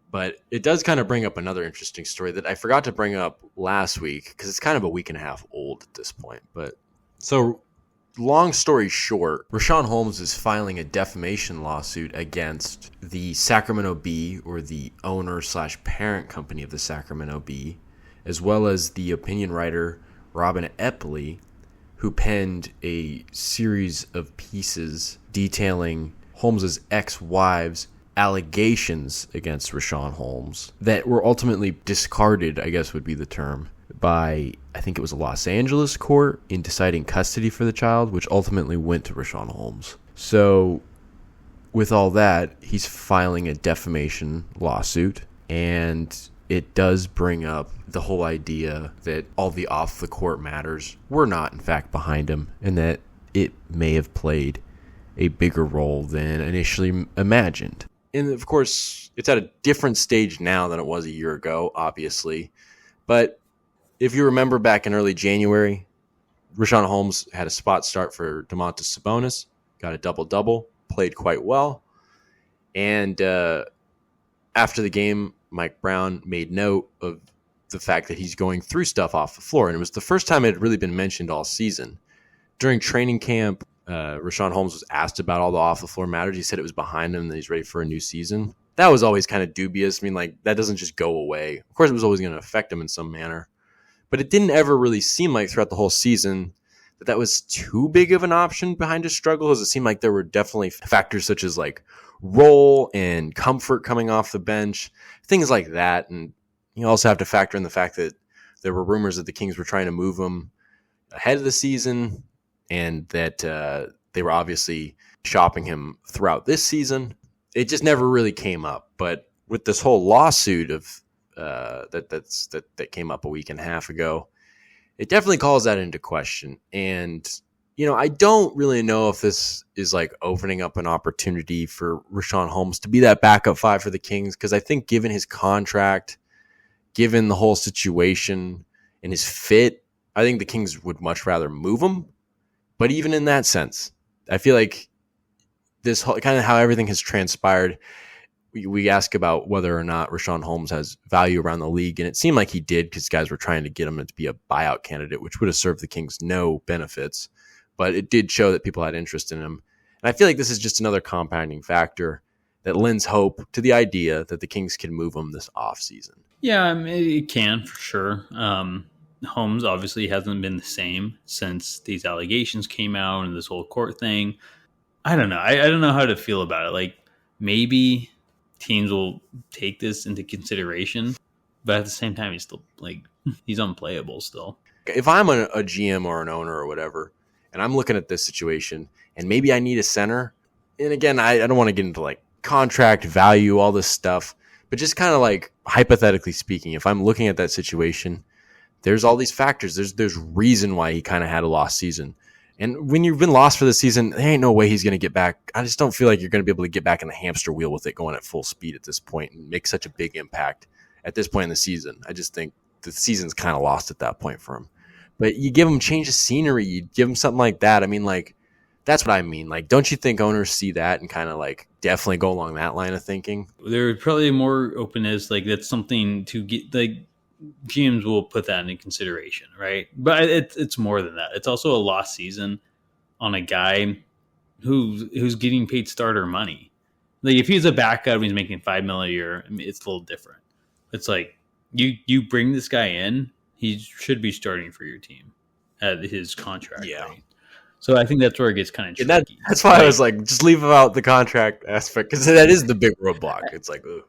But it does kind of bring up another interesting story that I forgot to bring up last week because it's kind of a week and a half old at this point. But so long story short, Richaun Holmes is filing a defamation lawsuit against the Sacramento Bee, or the owner / parent company of the Sacramento Bee, as well as the opinion writer Robin Epley, who penned a series of pieces detailing Holmes's ex-wife's allegations against Richaun Holmes that were ultimately discarded, I guess would be the term, by, I think it was a Los Angeles court in deciding custody for the child, which ultimately went to Richaun Holmes. So with all that, he's filing a defamation lawsuit, and it does bring up the whole idea that all the off-the-court matters were not, in fact, behind him, and that it may have played a bigger role than initially imagined. And, of course, it's at a different stage now than it was a year ago, obviously. But if you remember back in early January, Richaun Holmes had a spot start for Domantas Sabonis, got a double-double, played quite well. And after the game, Mike Brown made note of the fact that he's going through stuff off the floor. And it was the first time it had really been mentioned all season. During training camp, Richaun Holmes was asked about all the off-the-floor matters. He said it was behind him and that he's ready for a new season. That was always kind of dubious. I mean, like, that doesn't just go away. Of course, it was always going to affect him in some manner. But it didn't ever really seem like throughout the whole season that was too big of an option behind his struggles. It seemed like there were definitely factors such as, like, role and comfort coming off the bench, things like that. And you also have to factor in the fact that there were rumors that the Kings were trying to move him ahead of the season, and that they were obviously shopping him throughout this season. It just never really came up. But with this whole lawsuit of that came up a week and a half ago, it definitely calls that into question. And I don't really know if this is like opening up an opportunity for Richaun Holmes to be that backup five for the Kings, because I think given his contract, given the whole situation and his fit, I think the Kings would much rather move him. But even in that sense, I feel like this whole, kind of how everything has transpired, we ask about whether or not Richaun Holmes has value around the league, and it seemed like he did because guys were trying to get him to be a buyout candidate, which would have served the Kings no benefits. But it did show that people had interest in him. And I feel like this is just another compounding factor that lends hope to the idea that the Kings can move him this offseason. Yeah, I mean, it can for sure. Holmes obviously hasn't been the same since these allegations came out and this whole court thing. I don't know. I don't know how to feel about it. Like, maybe teams will take this into consideration, but at the same time, he's still he's unplayable still. If I'm a GM or an owner or whatever, and I'm looking at this situation, and maybe I need a center, and again, I don't want to get into like contract value, all this stuff, but just kind of like hypothetically speaking, if I'm looking at that situation, there's all these factors. There's reason why he kind of had a lost season. And when you've been lost for the season, there ain't no way he's going to get back. I just don't feel like you're going to be able to get back in the hamster wheel with it going at full speed at this point and make such a big impact at this point in the season. I just think the season's kind of lost at that point for him. But you give him change of scenery, you give him something like that. I mean, like, that's what I mean. Like, don't you think owners see that and kind of like definitely go along that line of thinking? There's probably more openness. Like, that's something to get, like, GMs will put that into consideration, right? But it's more than that. It's also a lost season on a guy who's getting paid starter money. Like, if he's a backup and he's making $5 million a year, I mean, it's a little different. It's like you bring this guy in, he should be starting for your team at his contract. Yeah. Rate. So I think that's where it gets kind of tricky. That's why I was like, just leave out the contract aspect, because that is the big roadblock. It's like, ugh.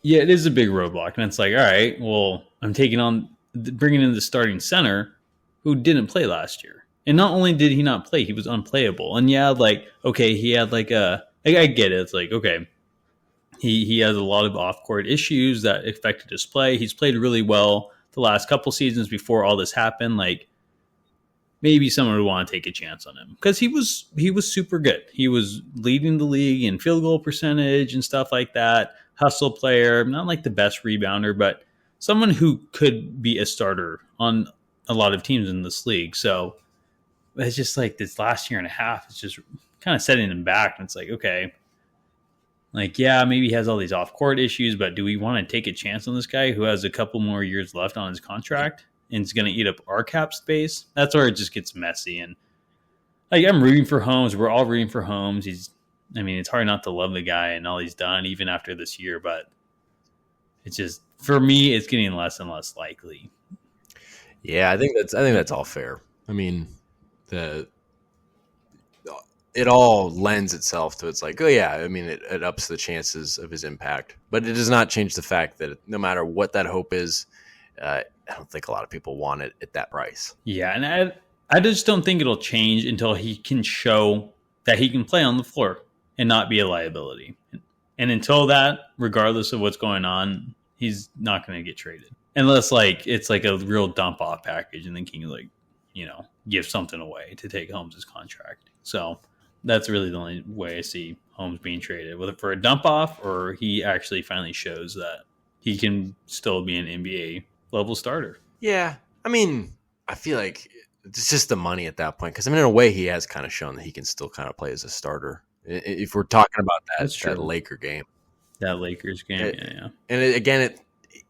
Yeah, it is a big roadblock. And it's like, all right, well, I'm bringing in the starting center who didn't play last year. And not only did he not play, he was unplayable. And yeah, like, okay, he had like I get it. It's like, okay, he has a lot of off-court issues that affected his play. He's played really well the last couple seasons before all this happened. Like, maybe someone would want to take a chance on him because he was super good. He was leading the league in field goal percentage and stuff like that. Hustle player, not like the best rebounder, but someone who could be a starter on a lot of teams in this league. So it's just like this last year and a half, it's just kind of setting him back. And it's like, okay, Like, yeah, maybe he has all these off-court issues, but do we want to take a chance on this guy who has a couple more years left on his contract and is going to eat up our cap space? That's where it just gets messy. And like, I'm rooting for Holmes. We're all rooting for Holmes. It's hard not to love the guy and all he's done, even after this year. But it's just, for me, it's getting less and less likely. Yeah, I think that's all fair. I mean, it all lends itself to it's like, oh yeah, I mean, it ups the chances of his impact, but it does not change the fact that no matter what that hope is, I don't think a lot of people want it at that price. Yeah, and I just don't think it'll change until he can show that he can play on the floor and not be a liability. And until that, regardless of what's going on, he's not going to get traded. Unless like it's like a real dump off package and then King like, give something away to take Holmes' contract. So that's really the only way I see Holmes being traded, whether for a dump off or he actually finally shows that he can still be an NBA level starter. Yeah. I mean, I feel like it's just the money at that point. Because, in a way, he has kind of shown that he can still kind of play as a starter. If we're talking about that Laker game. That Lakers game, yeah. And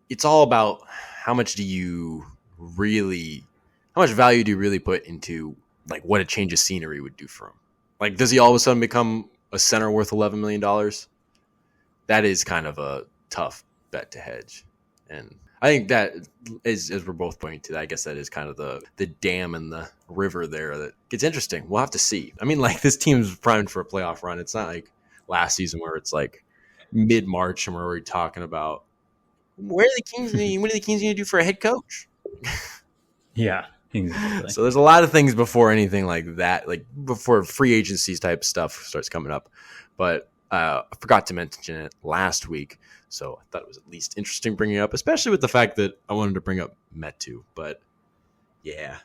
it's all about how much value do you really put into, like, what a change of scenery would do for him? Like, does he all of a sudden become a center worth $11 million? That is kind of a tough bet to hedge. And I think that, as we're both pointing to, I guess that is kind of the dam in the river there that gets interesting. We'll have to see. I mean, like, this team's primed for a playoff run. It's not like last season where it's like mid-March and we're already talking about what do the Kings need to do for a head coach? Yeah. Exactly. So there's a lot of things before anything like that, like before free agencies type stuff starts coming up. But I forgot to mention it last week, so I thought it was at least interesting bringing it up, especially with the fact that I wanted to bring up Metu. But yeah,